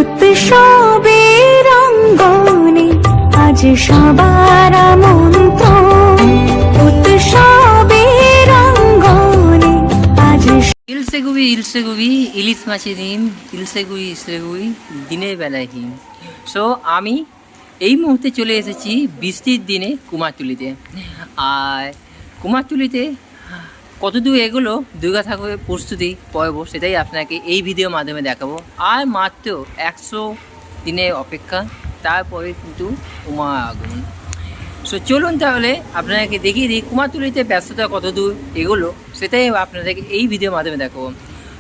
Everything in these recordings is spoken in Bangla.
উৎসবের অঙ্গনে আজ সবার আমন্ত্রণ, উৎসবের অঙ্গনে আজ ইলসেগুবি ইলিশ মাছের ডিম, ইলসেগুবি দিনের বেলায় হিম। সো আমি এই মুহূর্তে চলে এসেছি বৃষ্টির দিনে কুমারটুলিতে। আর কুমারটুলিতে কতদূর এগুলো দুর্গা ঠাকুরের প্রস্তুতি পর্ব সেটাই আপনাকে এই ভিডিওর মাধ্যমে দেখাবো। আর মাত্র 100 দিনের অপেক্ষা, তারপরে কিন্তু উমা আগমন। সো চলুন তাহলে আপনাকে দেখিয়ে দিই কুমারটুলিতে ব্যস্ততা কতদূর এগুলো সেটাই আপনাদেরকে এই ভিডিওর মাধ্যমে দেখাবো।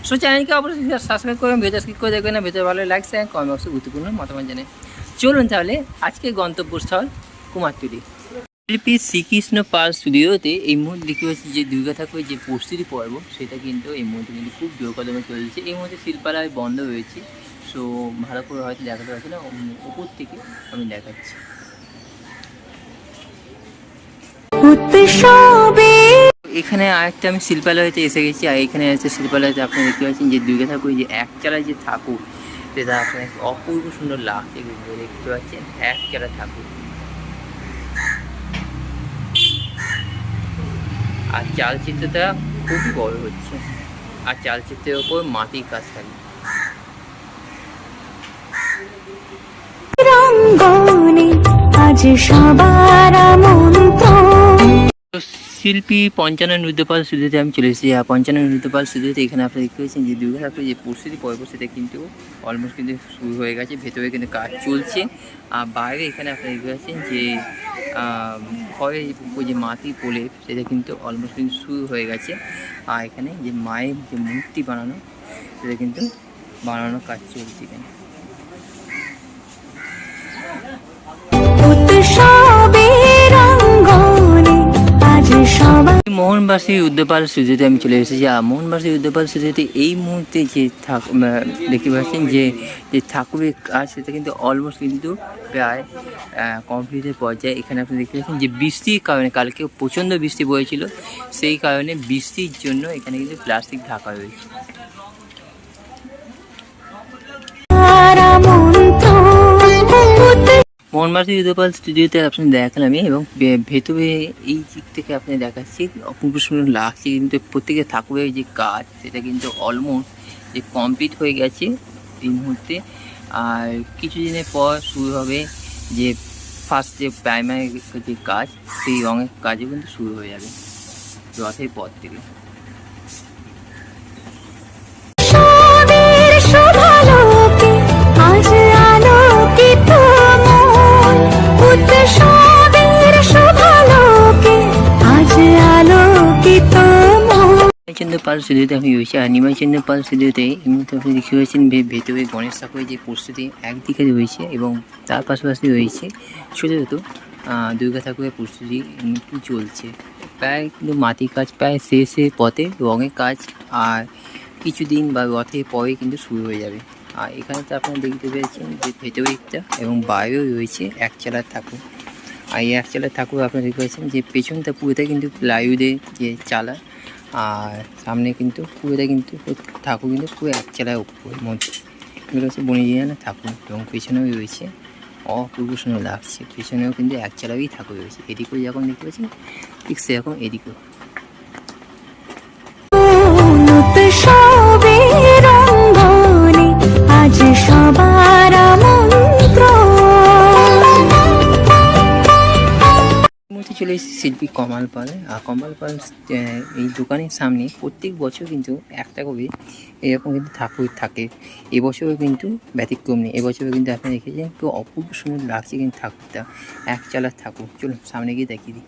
সো চ্যানেলকে অবশ্যই সাবস্ক্রাইব করবেন, ভিডিও স্কিপ করে দেখবেন না, ভিডিও ভালো লাইক শেয়ার কমেন্ট বক্সে গুরুত্বপূর্ণ মতামত জানেন। চলুন তাহলে আজকে গন্তব্যস্থল কুমারটুলি। শিল্পী শ্রীকৃষ্ণ পাল স্টুডিওতে এই মুহূর্তে দেখতে পাচ্ছি যে দুর্গা ঠাকুরের যে প্রস্তুতি পর্ব সেটা কিন্তু এই মুহূর্তে কিন্তু খুব জোরকদমে চলছে। এই মুহূর্তে শিল্পালয় বন্ধ রয়েছে, সো ভালো করে হয়তো দেখাতে পারছি না, উপর থেকে আমি দেখাচ্ছি। এখানে আরেকটা আমি শিল্পালয়তে এসে গেছি, আর এখানে আছে শিল্পালয়তে আপনি দেখতে পাচ্ছেন যে দুর্গা ঠাকুর যে একচালায় যে ঠাকুর সেটা আপনার অপূর্ব সুন্দর লাগছে। দেখতে পাচ্ছেন একচালা ঠাকুর, আর চালচিত্রটা খুবই বড় হচ্ছে, আর চালচিত্রের ওপর মাটির কাজ থাকে। শিল্পী পঞ্চানন রুদ্রপাল স্টুডিওতে আমি চলে এসেছি। আর পঞ্চানন রুদ্রপাল স্টুডিওতে এখানে আপনি দেখতে পাচ্ছেন যে দুর্গা ঠাকুরের যে প্রস্তুতি পর্ব সেটা কিন্তু অলমোস্ট কিন্তু শুরু হয়ে গেছে, ভেতরে কিন্তু কাজ চলছে। আর বাইরে এখানে আপনি দেখতে পাচ্ছেন যে খড়ের যে মাটি প্রলেপ সেটা কিন্তু অলমোস্ট কিন্তু শুরু হয়ে গেছে। আর এখানে যে মায়ের যে মূর্তি বানানো সেটা কিন্তু বানানোর কাজ চলছে এখানে। মোহনবাসী উদ্যপাল স্টুডিওতে আমি চলে এসেছি। আর মোহনবাসী উদ্যপাল স্টুডিওতে এই মুহূর্তে যে দেখতে পাচ্ছেন যে ঠাকুরের কাজ সেটা কিন্তু অলমোস্ট কিন্তু প্রায় কমপ্লিটের পর্যায়ে। এখানে আপনি দেখতে পাচ্ছেন যে বৃষ্টির কারণে, কালকে প্রচণ্ড বৃষ্টি বয়েছিল, সেই কারণে বৃষ্টির জন্য এখানে কিন্তু প্লাস্টিক ঢাকা রয়েছে। মোহনবাসী উদ্যপাল স্টুডিওতে আপনি দেখালামই, এবং ভেতরে এই দিক থেকে আপনি দেখাচ্ছি অপূর্ব সুন্দর লাগছে। কিন্তু প্রত্যেকের ঠাকুরের যে কাজ সেটা কিন্তু অলমোস্ট যে কমপ্লিট হয়ে গেছে এই মুহূর্তে। আর কিছুদিনের পর শুরু হবে যে ফার্স্ট যে প্রাইমারি যে কাজ, সেই রঙের কাজও কিন্তু শুরু হয়ে যাবে রথের পর থেকে। নিমাইচন্দ্র পাল স্টুডিওতে আমি রয়েছি। আর নিমাইচন্দ্র পাল স্টুডিওতে এই মুহূর্তে আপনি দেখতে পাচ্ছেন ভেতরে গণেশ ঠাকুরের যে প্রস্তুতি একদিকে রয়েছে, এবং তার পাশাপাশি রয়েছে ছোটো ছোটো দুর্গা ঠাকুরের প্রস্তুতি চলছে। প্রায় কিন্তু মাটির কাজ প্রায় শেষের পথে, রঙের কাজ আর কিছুদিন বা রথের পরে কিন্তু শুরু হয়ে যাবে। আর এখানে তো আপনারা দেখতে পেয়েছেন যে ভেতরে একটা এবং বাইরেও রয়েছে একচালার ঠাকুর। আর এই একচালার ঠাকুর আপনারা দেখতে পাচ্ছেন যে পেছনটা পুরোটা কিন্তু প্লাইউডের যে চালা, আর সামনে কিন্তু পুরোটা কিন্তু ঠাকুর কিন্তু পুরো একচালার উপর মধ্যে। এগুলো হচ্ছে বনিজিয়ানা ঠাকুর, এবং পেছনেও রয়েছে অপূর্ব সুন্দর লাগছে। পেছনেও কিন্তু একচালারই ঠাকুর রয়েছে, এদিকেও যখন দেখতে পাচ্ছেন ঠিক সেরকম এদিকেও। চলে এসেছি শিল্পী কমল পাল। আর কমল পাল এই দোকানের সামনে প্রত্যেক বছর কিন্তু একটা করে এরকম কিন্তু ঠাকুর থাকে। এবছরও কিন্তু ব্যতিক্রম নেই। এবছরও কিন্তু আপনি দেখেছেন তো অপূর্ব সুন্দর লাগছে কিন্তু ঠাকুরটা, একচালার ঠাকুর। চলুন সামনে গিয়ে দেখিয়ে দিই।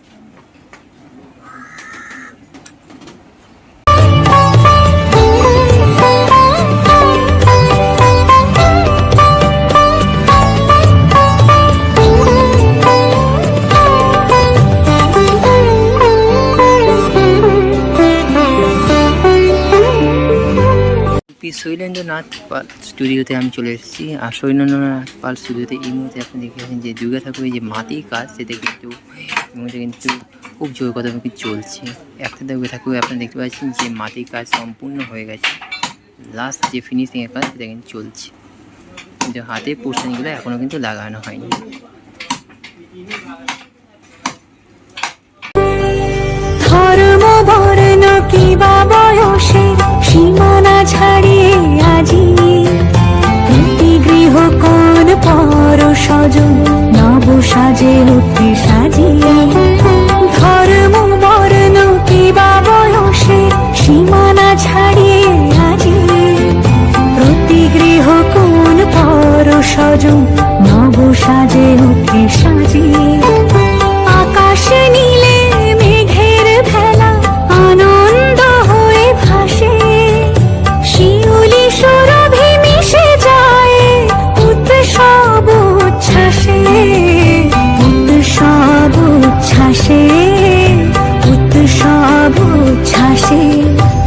শৈলেন্দ্রনাথ পাল স্টুডিওতে আমি চলে এসেছি। আর শৈলেন্দ্রনাথ পাল স্টুডিওতে এই মুহূর্তে আপনি দেখে পাচ্ছেন যে দুর্গা ঠাকুরের যে মাটির কাজ সেটা কিন্তু এই মুহূর্তে কিন্তু খুব জোর কথা চলছে। একটা দুর্গা ঠাকুরে আপনি দেখতে পাচ্ছেন যে মাটির কাজ সম্পূর্ণ হয়ে গেছে, লাস্ট যে ফিনিশিংয়ের কাজ সেটা কিন্তু চলছে। কিন্তু হাতে পোস্টারগুলো এখনো কিন্তু লাগানো হয়নি। ধর্ম বর্ণ কিবা বয়সের সীমানা ছাড়িয়ে আজি প্রতি গৃহ কোন পর স্বজন নব সাজে উঠে সাজিয়ে। ধর্ম বর্ণ কিবা বয়সের সীমানা ছাড়িয়ে আজি প্রতি গৃহ কোন পর স্বজন নব সাজে উঠে সাজিয়ে। আকাশে নীলে মেঘের ভেলা আনন্দ হয়ে ভাসে শিউলি সুরভি মিশে যায় উৎসব উচ্ছ্বাসে। উৎসব উচ্ছ্বাসে উৎসব উচ্ছ্বাসে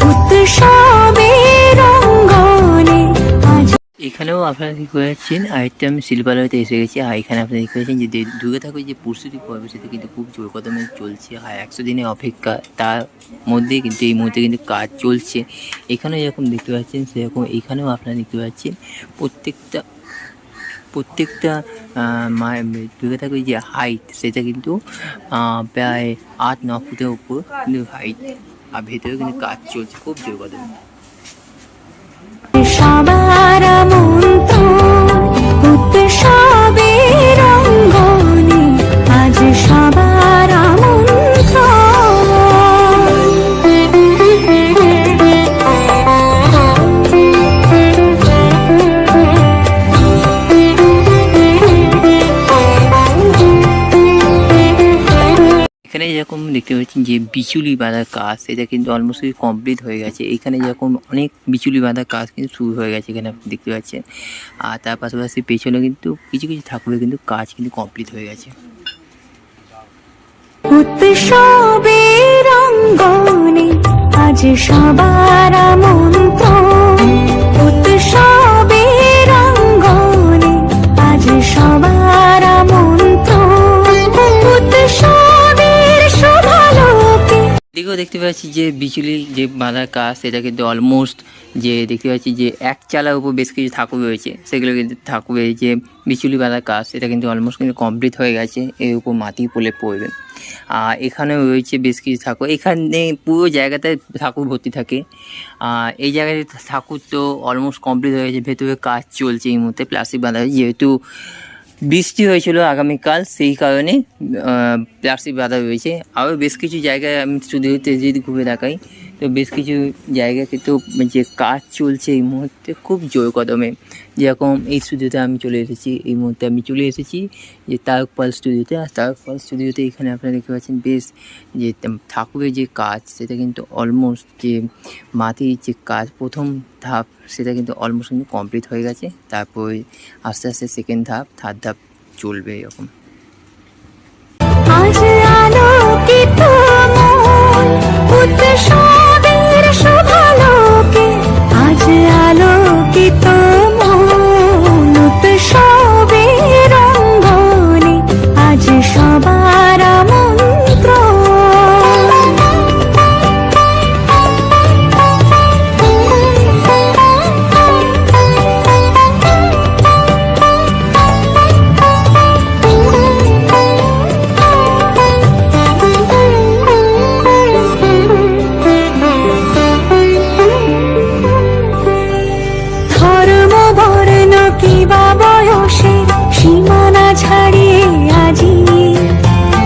উৎসবের রঙ্গনে আজ। এখানেও আপনারা দেখতে পাচ্ছেন আরেকটা আমি শিল্পালয়তে এসে গেছি। আর এখানে আপনারা দেখতে পাচ্ছেন যে দুর্গা ঠাকুর যে প্রস্তুতি পর্ব সেটা কিন্তু খুব জোর কদমে চলছে। আর 100 দিনের অপেক্ষা, তার মধ্যে কিন্তু এই মুহূর্তে কিন্তু কাজ চলছে। এখানেও যেরকম দেখতে পাচ্ছেন সেরকম এখানেও আপনারা দেখতে পাচ্ছেন প্রত্যেকটা দুর্গা ঠাকুরের যে হাইট সেটা কিন্তু প্রায় 8-9 ফুটের উপর কিন্তু হাইট। আর ভেতরেও কিন্তু কাজ চলছে খুব জোর কদমে। সবার মন্ত্র উৎসবের রঙ্গনে আজ সবার মন্ত্র। এখানে যেরকম দেখতে পাচ্ছেন যে বিচুলি বাঁধার কাজ সেটা কিন্তু অলমোস্ট কমপ্লিট হয়ে গেছে। এখানে যেরকম অনেক বিচুলি বাঁধার কাজ কিন্তু শুরু হয়ে গেছে এখানে আপনি দেখতে পাচ্ছেন। আর তার পাশাপাশি পেছনে কিন্তু কিছু কিছু ঠাকুরের কিন্তু কাজ কিন্তু কমপ্লিট হয়ে গেছে। উৎসবের রঙ্গনে আজ সবার মন্ত্র। উৎসবের রঙ্গনে আজ সবার মন্ত্র। উৎসবের শোভালোকে এদিকেও দেখতে পাচ্ছি যে বিচুলি যে বাঁধার কাজ সেটা কিন্তু অলমোস্ট যে দেখতে পাচ্ছি যে এক চালার উপর বেশ কিছু ঠাকুর রয়েছে সেগুলো কিন্তু ঠাকুরের যে বিচুলি বাঁধার কাজ সেটা কিন্তু অলমোস্ট কিন্তু কমপ্লিট হয়ে গেছে। এর উপর মাটি পড়ে পড়বে। আর এখানেও রয়েছে বেশ কিছু ঠাকুর। এখানে পুরো জায়গাতে ঠাকুর ভর্তি থাকে। এই জায়গায় ঠাকুর তো অলমোস্ট কমপ্লিট হয়ে গেছে। ভেতরে কাজ চলছে এই মুহূর্তে প্লাস্টিক বাঁধা, যেহেতু বৃষ্টি হয়েছিল আগামীকাল সেই কারণে প্লাস্টিক বাঁধা রয়েছে। আরও বেশ কিছু জায়গায় আমি স্টুডিওতে যদি ঘুরে দেখাই তো বেশ কিছু জায়গায় কিন্তু যে কাজ চলছে এই মুহূর্তে খুব জোর কদমে। যেরকম এই স্টুডিওতে আমি চলে এসেছি, এই মুহূর্তে আমি চলে এসেছি যে তারক পাল স্টুডিওতে। আর তারক পাল স্টুডিওতে এখানে আপনারা দেখতে পাচ্ছেন বেশ যে ঠাকুরের যে কাজ সেটা কিন্তু অলমোস্ট যে মাটির যে কাজ প্রথম ধাপ সেটা কিন্তু অলমোস্ট কিন্তু কমপ্লিট হয়ে গেছে। তারপরে আস্তে আস্তে সেকেন্ড ধাপ থার্ড ধাপ চলবে এরকম। আজ আলোকিত মন উৎসবের শোভালোকে। আজ আলোকিত মন উৎসবের রঙ্গনে আজ সবার মন্ত্র। ধর্ম বর্ণ কিবা বয়সের সীমানা ছাড়িয়ে আজি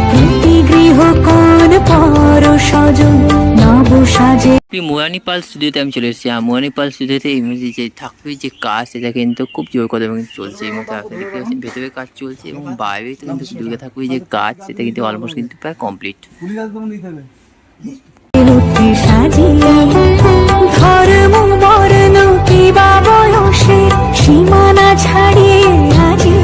প্রতি গৃহ কোন পর স্বজন নব সাজে। মুরানি পাল স্টুডিওতে আমি চলে এসেছি। আর মুরানি পাল স্টুডিওতে এই মুহূর্তে যে ঠাকুরের যে কাজ সেটা কিন্তু খুব জোর কদমে কিন্তু চলছে। এই মুহূর্তে আপনি দেখতে পাচ্ছেন ভেতরে কাজ চলছে এবং বাইরে তো কিন্তু দুর্গা ঠাকুরের যে কাজ সেটা কিন্তু অলমোস্ট কিন্তু প্রায় কমপ্লিট। উঠে সাজিয়ে। ধর্ম বর্ণ কিবা বয়সের সীমানা ছাড়িয়ে আজি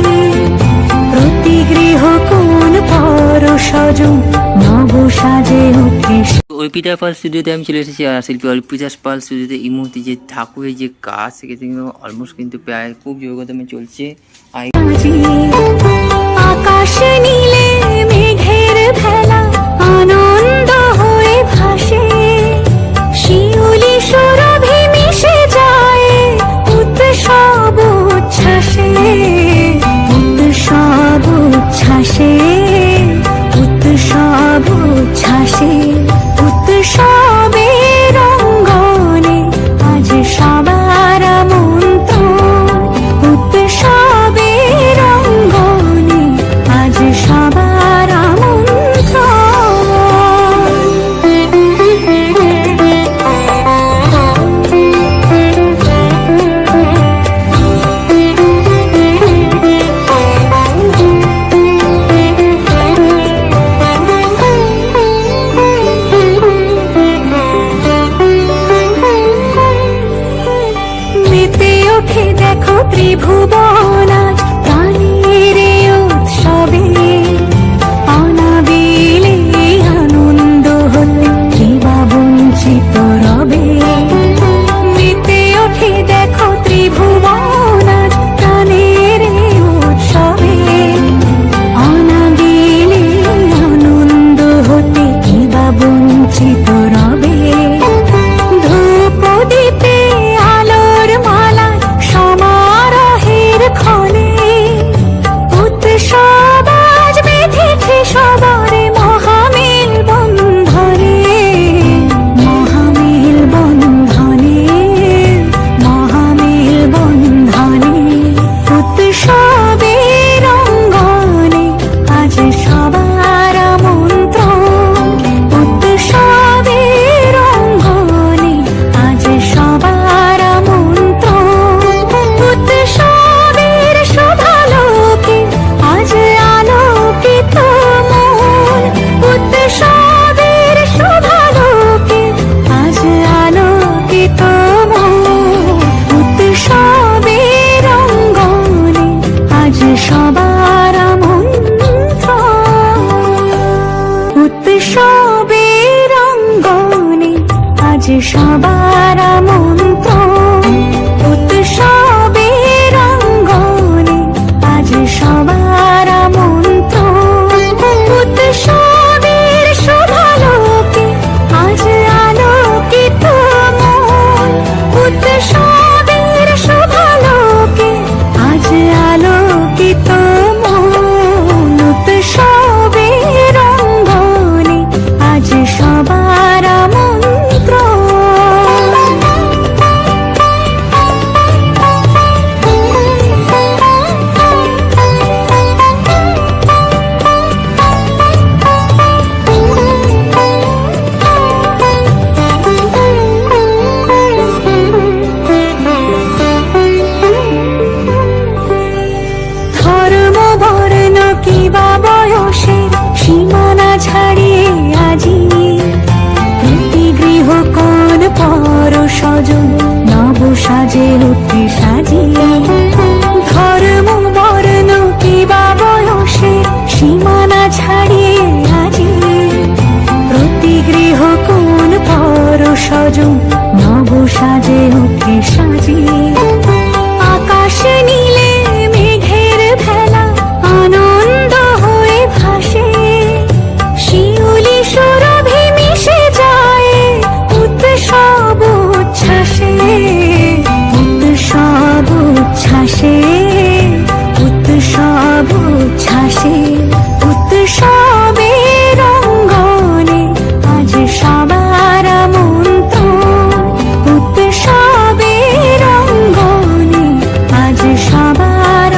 প্রতি গৃহ কোন পর স্বজন নব সাজে উঠে। অর্পিতা পাল স্টুডিওতে আমি চলে এসেছি। আর শিল্পী অর্পিতা পাল স্টুডিওতে এই মুহূর্তে যে ঠাকুরের যে কাজ সেটা কিন্তু অলমোস্ট কিন্তু প্রায় খুব জোর কদমে চলছে। আর আকাশে নীলে মেঘের ভেলা আনন্দ হয়ে ভাসে শিউলি সুরভি মিশে যায় উৎসব উচ্ছ্বাসে। সবার আমন্ত্রণ। উৎসবের অঙ্গনে আজ সবার আমন্ত্রণ। উৎসবের অঙ্গনে আজ সবার আমন্ত্রণ। উৎসবের শুভালোকে আজ আলোকিত মন। উৎসবের শুভালোকে আজ আলোকিত মন। উৎসবের অঙ্গনে আজ সবার আমন্ত্রণ। ধর্ম বর্ণ কিবা বয়সের সীমানা ছাড়িয়ে আজি প্রতি গৃহ কোন পর স্বজন নব সাজে উঠে সাজিয়ে। ধর্ম বর্ণ কিবা বয়সের সীমানা ছাড়িয়ে আজি প্রতি গৃহ কোন পর স্বজন নব সাজে উঠে সাজিয়ে। আকাশ নীলে মেঘের ভেলা আনন্দ হয়ে ভাসে। শিউলি সুরভি মিশে যায় উৎসব উচ্ছ্বাসে। উৎসব উচ্ছ্বাসে। উৎসব উচ্ছ্বাসে। উৎসবের অঙ্গনে আজ সবার আমন্ত্রণ। উৎসবের অঙ্গনে আজ সবার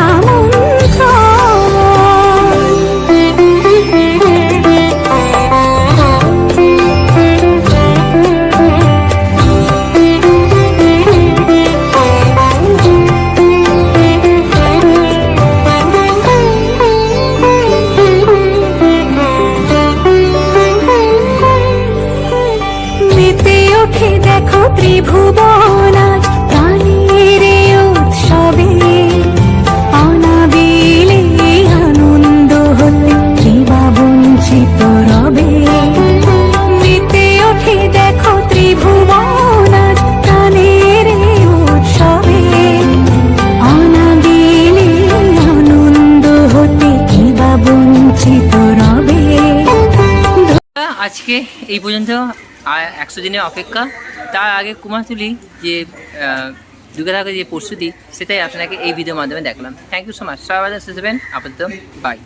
মেতে ওঠে দেখো ত্রিভুবন আজ প্রাণের এই উৎসবে। অনাবিলে আনন্দ হতে কিবা বঞ্চিত রবে। মেতে ওঠে দেখো ত্রিভুবন আজ প্রাণের এই উৎসবে। অনাবিলে আনন্দ হতে কিবা বঞ্চিত রবে। আজকে এই পর্যন্ত 100 দিনের অপেক্ষা। তার আগে কুমারটুলি যে দুর্গা ঠাকুরের যে প্রস্তুতি সেটাই আপনাকে এই ভিডিওর মাধ্যমে দেখলাম। Thank you so much. সবাই ভালো থাকবেন। আপাতত বাই।